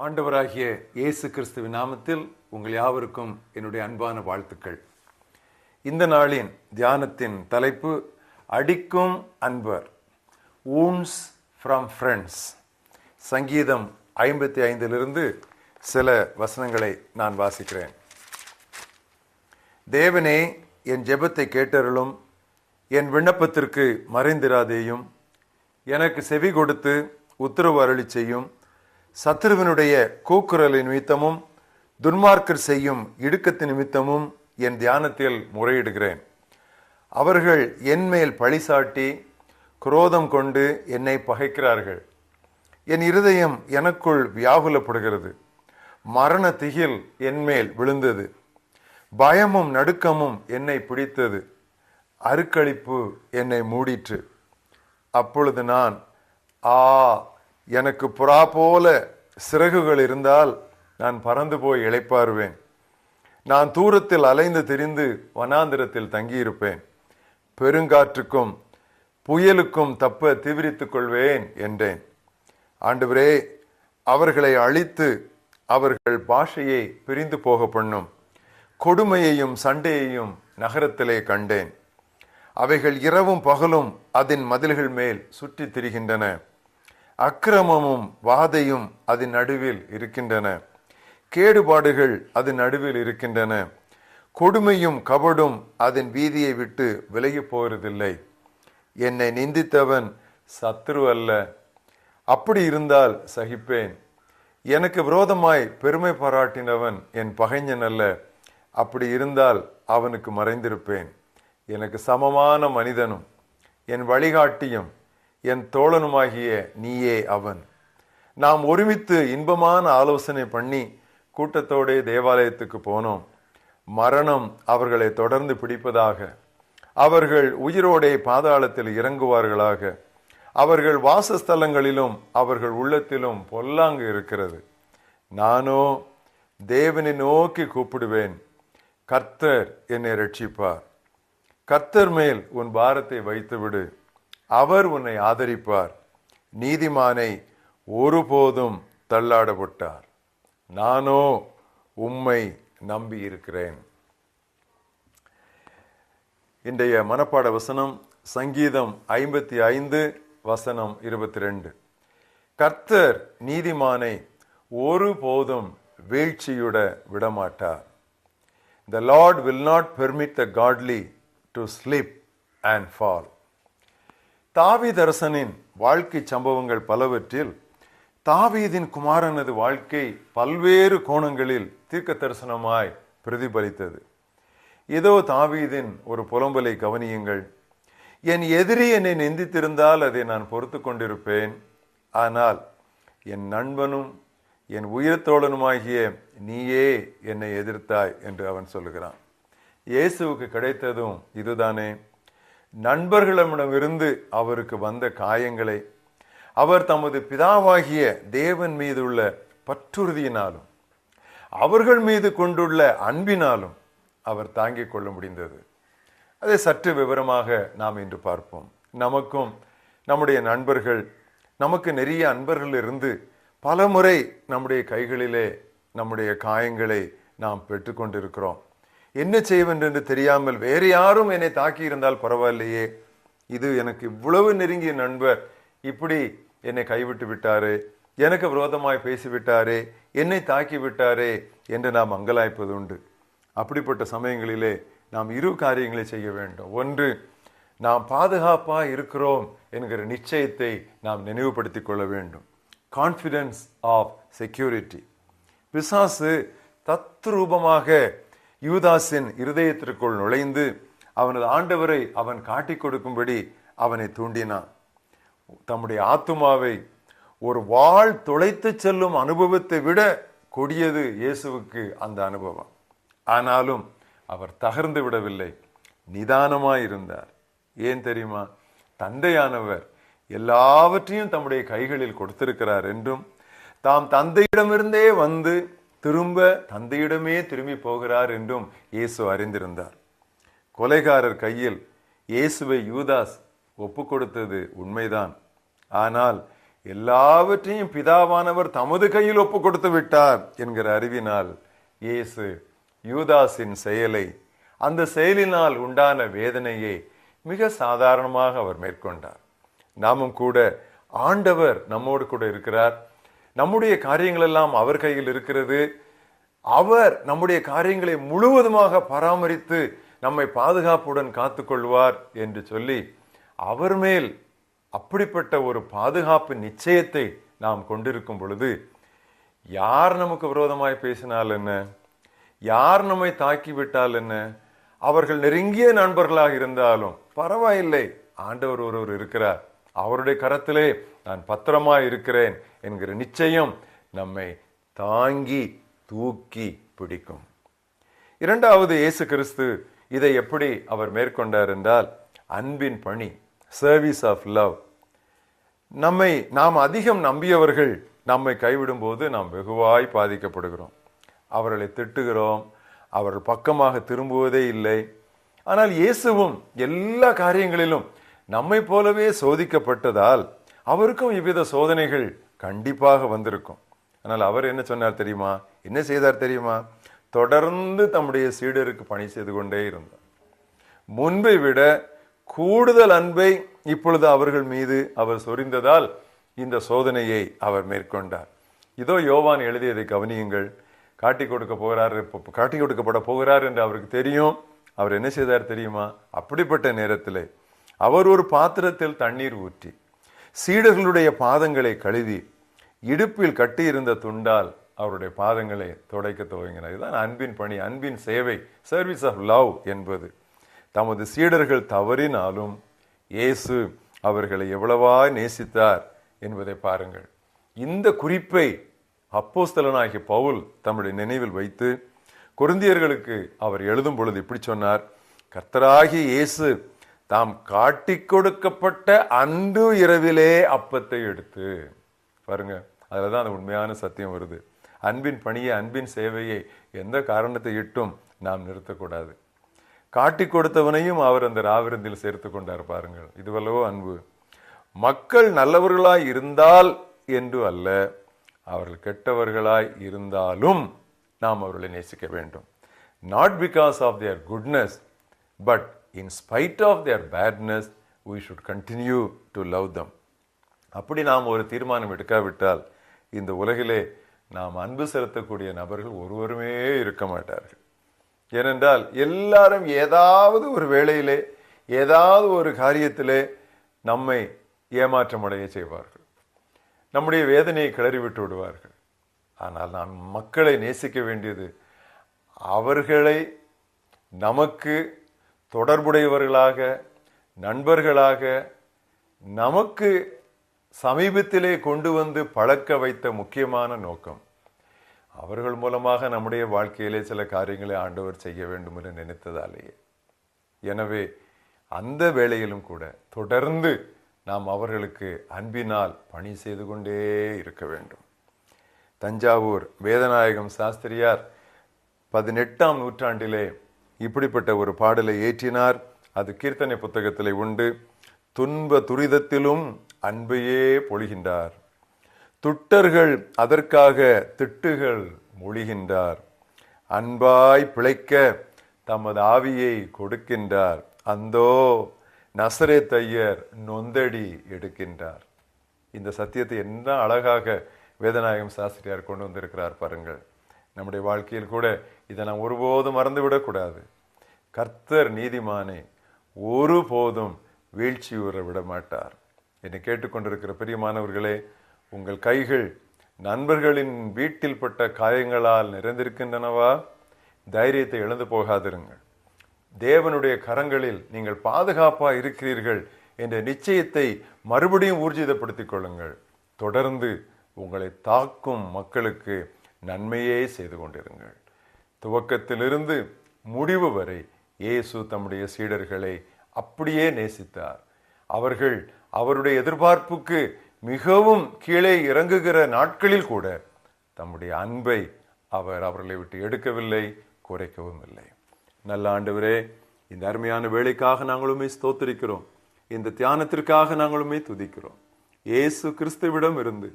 ஆண்டவராகிய இயேசு கிறிஸ்துவின் நாமத்தில் உங்கள் யாவருக்கும் என்னுடைய அன்பான வாழ்த்துக்கள். இந்த நாளின் தியானத்தின் தலைப்பு அடிக்கும் அன்பர், wounds from friends. சங்கீதம் 55 சில வசனங்களை நான் வாசிக்கிறேன். தேவனே, என் ஜெபத்தை கேட்டருளும், என் விண்ணப்பத்திற்கு மறைந்திராதேயும், எனக்கு செவி கொடுத்து உத்தரவு அருளி செய்யும். சத்துருவினுடைய கூக்குரலின் நிமித்தமும் துன்மார்க்கர் செய்யும் இடுக்கத்தின் நிமித்தமும் என் தியானத்தில் முறையிடுகிறேன். அவர்கள் என் மேல் பழிசாட்டி குரோதம் கொண்டு என்னை பகைக்கிறார்கள். என் இருதயம் எனக்குள் வியாகுலப்படுகிறது. மரண திகில் என் மேல் விழுந்தது. பயமும் நடுக்கமும் என்னை பிடித்தது. அருக்களிப்பு என்னை மூடிற்று. அப்பொழுது நான், எனக்கு புறா போல சிறகுகள் இருந்தால் நான் பறந்து போய் இளைப்பாறுவேன். நான் தூரத்தில் அலைந்து திரிந்து வனாந்திரத்தில் தங்கியிருப்பேன். பெருங்காற்றுக்கும் புயலுக்கும் தப்ப தீவிரித்துக் கொள்வேன் என்றேன். ஆண்டவரே, அவர்களை அழித்து அவர்கள் பாஷையை பிரிந்து போக பண்ணும். கொடுமையையும் சண்டையையும் நகரத்திலே கண்டேன். அவைகள் இரவும் பகலும் அதன் மதில்கள் மேல் சுற்றி திரிகின்றன. அக்கிரமமும் வாதையும் அதன் நடுவில் இருக்கின்றன. கேடுபாடுகள் அதன் நடுவில் இருக்கின்றன. கொடுமையும் கபடும் அதன் வீதியை விட்டு விலகி போகிறதில்லை. என்னை நிந்தித்தவன் சத்ரு அல்ல. அப்படி இருந்தால் சகிப்பேன். எனக்கு விரோதமாய் பெருமை பாராட்டினவன் என் பகைஞன் அல்ல. அப்படி இருந்தால் அவனுக்கு மறைந்திருப்பேன். எனக்கு சமமான மனிதனும் என் வழிகாட்டியும் என் தோழனுமாகிய நீயே அவன். நாம் ஒருமித்து இன்பமான ஆலோசனை பண்ணி கூட்டத்தோடே தேவாலயத்துக்கு போனோம். மரணம் அவர்களை தொடர்ந்து பிடிப்பதாக. அவர்கள் உயிரோடே பாதாளத்தில் இறங்குவார்களாக. அவர்கள் வாசஸ்தலங்களிலும் அவர்கள் உள்ளத்திலும் பொல்லாங்கு இருக்கிறது. நானோ தேவனை நோக்கி கூப்பிடுவேன். கர்த்தர் என்னை ரட்சிப்பார். கர்த்தர் மேல் உன் பாரத்தை வைத்துவிடு. அவர் உன்னை ஆதரிப்பார். நீதிமானை ஒருபோதும் தள்ளாடப்பட்டார். நானோ உம்மை நம்பி இருக்கிறேன். இன்றைய மனப்பாட வசனம் சங்கீதம் 55 வசனம் 22. கர்த்தர் நீதிமானை ஒருபோதும் வீழ்ச்சியுட விடமாட்டார். The Lord will not permit the godly to slip and fall. தாவீதரசனின் வாழ்க்கை சம்பவங்கள் பலவற்றில் தாவீதின் குமாரனது வாழ்க்கை பல்வேறு கோணங்களில் தீர்க்க தரிசனமாய் பிரதிபலித்தது. இதோ தாவீதின் ஒரு புலம்பலை கவனியுங்கள். என் எதிரி என்னை நிந்தித்திருந்தால் அதை நான் பொறுத்து கொண்டிருப்பேன். ஆனால் என் நண்பனும் என் உயிர் தோழனுமாகிய நீயே என்னை எதிர்த்தாய் என்று அவன் சொல்லுகிறான். இயேசுவுக்கு கிடைத்ததும் இதுதானே. நண்பர்களிடமிருந்து அவருக்கு வந்த காயங்களை அவர் தமது பிதாவாகிய தேவன் மீது உள்ள பற்றுறுதியினாலும் அவர்கள் மீது கொண்டுள்ள அன்பினாலும் அவர் தாங்கிக் கொள்ள முடிந்தது. அதை சற்று விவரமாக நாம் இன்று பார்ப்போம். நமக்கும் நம்முடைய நண்பர்கள், நமக்கு நிறைய அன்பர்கள் இருந்து பல முறை நம்முடைய கைகளிலே நம்முடைய காயங்களை நாம் பெற்றுக்கொண்டிருக்கிறோம். என்ன செய்வேன் என்று தெரியாமல் வேறு யாரும் என்னை தாக்கி இருந்தால் பரவாயில்லையே, இது எனக்கு இவ்வளவு நெருங்கிய நண்பர் இப்படி என்னை கைவிட்டு விட்டாரே, எனக்கு விரோதமாய் பேசிவிட்டாரே, என்னை தாக்கி விட்டாரே என்று நாம் அங்கலாய்ப்பது உண்டு. அப்படிப்பட்ட சமயங்களிலே நாம் இரு காரியங்களை செய்ய வேண்டும். ஒன்று, நாம் பாதுகாப்பா இருக்கிறோம் என்கிற நிச்சயத்தை நாம் நினைவுபடுத்திக் கொள்ள வேண்டும். Confidence of security. பிசாசு தத்ரூபமாக யூதாஸின் இருதயத்திற்குள் நுழைந்து அவனது ஆண்டவரை அவன் காட்டிக் கொடுக்கும்படி அவனை தூண்டினான். தம்முடைய ஆத்துமாவை ஒரு வாள் துளைத்து செல்லும் அனுபவத்தை விட கொடியது இயேசுவுக்கு அந்த அனுபவம். ஆனாலும் அவர் தகர்ந்து விடவில்லை, நிதானமாயிருந்தார். ஏன் தெரியுமா? தந்தையானவர் எல்லாவற்றையும் தம்முடைய கைகளில் கொடுத்திருக்கிறார் என்றும் தாம் தந்தையிடமிருந்தே வந்து திரும்ப தந்தையிடமே திரும்பி போகிறார் என்றும் இயேசு அறிந்திருந்தார். கொலைகாரர் கையில் இயேசுவை யூதாஸ் ஒப்பு கொடுத்தது உண்மைதான். ஆனால் எல்லாவற்றையும் பிதாவானவர் தமது கையில் ஒப்பு கொடுத்து விட்டார் என்கிற அறிவினால் இயேசு யூதாஸின் செயலை, அந்த செயலினால் உண்டான வேதனையை மிக சாதாரணமாக அவர் மேற்கொண்டார். நாமும் கூட ஆண்டவர் நம்மோடு கூட இருக்கிறார். நம்முடைய காரியங்கள் எல்லாம் அவர் கையில் இருக்கிறது. அவர் நம்முடைய காரியங்களை முழுவதுமாக பராமரித்து நம்மை பாதுகாப்புடன் காத்துக்கொள்வார் என்று சொல்லி அவர் மேல் அப்படிப்பட்ட ஒரு பாதுகாப்பு நிச்சயத்தை நாம் கொண்டிருக்கும் பொழுது, யார் நமக்கு விரோதமாய் பேசினால் என்ன, யார் நம்மை தாக்கிவிட்டால் என்ன, அவர்கள் நெருங்கிய நண்பர்களாக இருந்தாலும் பரவாயில்லை, ஆண்டவர் ஒருவர் இருக்கிறார், அவருடைய கரத்திலே நான் பத்திரமாய் இருக்கிறேன் என்கிற நிச்சயம் நம்மை தாங்கி தூக்கி பிடிக்கும். இரண்டாவது, இயேசு கிறிஸ்து இதை எப்படி அவர் மேற்கொண்டார் என்றால், அன்பின் பணி, சர்வீஸ் ஆஃப் லவ். நாம் அதிகம் நம்பியவர்கள் நம்மை கைவிடும் போது நாம் வெகுவாய் பாதிக்கப்படுகிறோம். அவர்களை திட்டுகிறோம், அவர்கள் பக்கமாக திரும்புவதே இல்லை. ஆனால் இயேசுவும் எல்லா காரியங்களிலும் நம்மை போலவே சோதிக்கப்பட்டதால் அவருக்கும் இவ்வித சோதனைகள் கண்டிப்பாக வந்திருக்கும். ஆனால் அவர் என்ன சொன்னார் தெரியுமா, என்ன செய்தார் தெரியுமா? தொடர்ந்து தம்முடைய சீடருக்கு பணி செய்து கொண்டே இருந்தார். முன்பை விட கூடுதல் அன்பை இப்பொழுது அவர்கள் மீது அவர் சொரிந்ததால் இந்த சோதனையை அவர் மேற்கொண்டார். இதோ யோவான் எழுதியதை கவனியுங்கள். காட்டிக் கொடுக்கப்பட போகிறார் என்று அவருக்கு தெரியும். அவர் என்ன செய்தார் தெரியுமா? அப்படிப்பட்ட நேரத்தில் அவர் ஒரு பாத்திரத்தில் தண்ணீர் ஊற்றி சீடர்களுடைய பாதங்களை கழுவி இடுப்பில் கட்டியிருந்த துண்டால் அவருடைய பாதங்களை துடைக்க துவங்கினார். இதுதான் அன்பின் பணி, அன்பின் சேவை, சர்வீஸ் ஆஃப் லவ் என்பது. தமது சீடர்கள் தவறினாலும் இயேசு அவர்களை எவ்வளவாய் நேசித்தார் என்பதை பாருங்கள். இந்த குறிப்பை அப்போஸ்தலனாகிய பவுல் தம்முடைய நினைவில் வைத்து கொரிந்தியர்களுக்கு அவர் எழுதும் பொழுது இப்படி சொன்னார், கர்த்தராகிய இயேசு தாம் காட்டிக் கொடுக்கப்பட்ட அன்று இரவிலே அப்பத்தை எடுத்து. பாருங்க, அதுலதான் அந்த உண்மையான சத்தியம் வருது. அன்பின் பணியை, அன்பின் சேவையை எந்த காரணத்தை இட்டும் நாம் நிறுத்தக்கூடாது. காட்டிக் கொடுத்தவனையும் அவர் அந்த ராவிருந்தில் சேர்த்து கொண்டார். பாருங்கள், இதுவல்லவோ அன்பு. மக்கள் நல்லவர்களாய் இருந்தால் என்று அல்ல, அவர்கள் கெட்டவர்களாய் இருந்தாலும் நாம் அவர்களை நேசிக்க வேண்டும். Not because of their goodness, but in spite of their badness we should continue to love them. அப்படி நாம் ஒரு தீர்மானம் எடுக்காவிட்டால் இந்த உலகிலே நாம் அன்பு செலுத்தக்கூடிய நபர்கள் ஒருவருமே இருக்க மாட்டார்கள். ஏனென்றால் எல்லாரும் ஏதாவது ஒரு வேளையிலே, ஏதாவது ஒரு காரியத்திலே நம்மை ஏமாற்றமடைய செய்வார்கள், நம்முடைய வேதனையை கிளறிவிட்டு விடுவார்கள். ஆனால் நாம் மக்களை நேசிக்க வேண்டியது அவர்களை நமக்கு தொடர்புடையவர்களாக, நண்பர்களாக, நமக்கு சமீபத்திலே கொண்டு வந்து பழக்க வைத்த முக்கியமான நோக்கம். அவர்கள் மூலமாக நம்முடைய வாழ்க்கையிலே சில காரியங்களை ஆண்டவர் செய்ய வேண்டும் என்று நினைத்ததாலேயே. எனவே அந்த வேளையிலும் கூட தொடர்ந்து நாம் அவர்களுக்கு அன்பினால் பணி செய்து கொண்டே இருக்க வேண்டும். தஞ்சாவூர் வேதநாயகம் சாஸ்திரியார் 18ஆம் நூற்றாண்டிலே இப்படிப்பட்ட ஒரு பாடலை ஏற்றினார். அது கீர்த்தனை புத்தகத்திலே உண்டு. துன்ப துரிதத்திலும் அன்பையே பொழிகின்றார், துட்டர்கள் அதற்காக திட்டுகள் மொழிகின்றார், அன்பாய் பிழைக்க தமது ஆவியை கொடுக்கின்றார், அந்தோ நசரேத் ஐயர் நொந்தடி எடுக்கின்றார். இந்த சத்தியத்தை என்ன அழகாக வேதநாயகம் சாஸ்திரியார் கொண்டு வந்திருக்கிறார் பாருங்கள். நம்முடைய வாழ்க்கையில் கூட இதை நாம் ஒருபோதும் மறந்துவிடக்கூடாது. கர்த்தர் நீதிமானே ஒருபோதும் வீழ்ச்சியுற விட மாட்டார். என்னை கேட்டுக்கொண்டிருக்கிற பிரியமானவர்களே, உங்கள் கைகள் நண்பர்களின் வீட்டில் பட்ட காயங்களால் நிறைந்திருக்கின்றனவா? தைரியத்தை இழந்து போகாதிருங்கள். தேவனுடைய கரங்களில் நீங்கள் பாதுகாப்பா இருக்கிறீர்கள் என்ற நிச்சயத்தை மறுபடியும் ஊர்ஜிதப்படுத்திக் கொள்ளுங்கள். தொடர்ந்து உங்களை தாக்கும் மக்களுக்கு நன்மையே செய்து கொண்டிருங்கள். துவக்கத்திலிருந்து முடிவு வரை இயேசு தம்முடைய சீடர்களை அப்படியே நேசித்தார். அவர்கள் அவருடைய எதிர்பார்ப்புக்கு மிகவும் கீழே இறங்குகிற நாட்களில் கூட தம்முடைய அன்பை அவர் அவர்களை விட்டு எடுக்கவில்லை, குறைக்கவும் இல்லை. நல்ல ஆண்டவரே, இந்த அருமையான வேலைக்காக நாங்களுமே ஸ்தோத்திரிக்கிறோம். இந்த தியானத்திற்காக நாங்களுமே துதிக்கிறோம். இயேசு கிறிஸ்துவிடம் இருந்து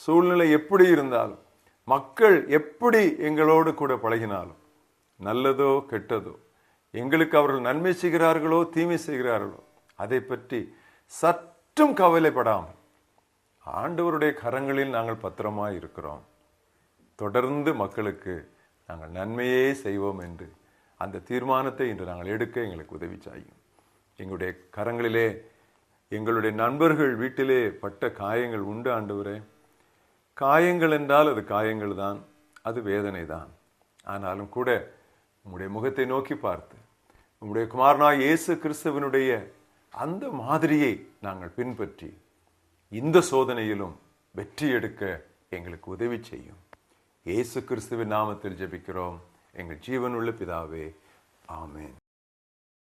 சூழ்நிலை எப்படி இருந்தாலும், மக்கள் எப்படி எங்களோடு கூட பழகினாலும், நல்லதோ கெட்டதோ, எங்களுக்கு அவர்கள் நன்மை செய்கிறார்களோ தீமை செய்கிறார்களோ, அதை பற்றி சற்றும் கவலைப்படாமல் ஆண்டவருடைய கரங்களில் நாங்கள் பத்திரமாய் இருக்கிறோம். தொடர்ந்து மக்களுக்கு நாங்கள் நன்மையே செய்வோம் என்று அந்த தீர்மானத்தை இன்று நாங்கள் எடுக்க எங்களுக்கு உதவி செய்யும். எங்களுடைய கரங்களிலே எங்களுடைய நண்பர்கள் வீட்டிலே பட்ட காயங்கள் உண்டு ஆண்டவரே. காயங்கள் என்றால் அது காயங்கள் தான், அது வேதனை தான். ஆனாலும் கூட உம்முடைய முகத்தை நோக்கி பார்த்து உம்முடைய குமாரனாய் இயேசு கிறிஸ்துவினுடைய அந்த மாதிரியை நாங்கள் பின்பற்றி இந்த சோதனையிலும் வெற்றி எடுக்க எங்களுக்கு உதவி செய்யும். இயேசு கிறிஸ்துவின் நாமத்தில் ஜெபிக்கிறோம் எங்கள் ஜீவனுள்ள பிதாவே, ஆமென்.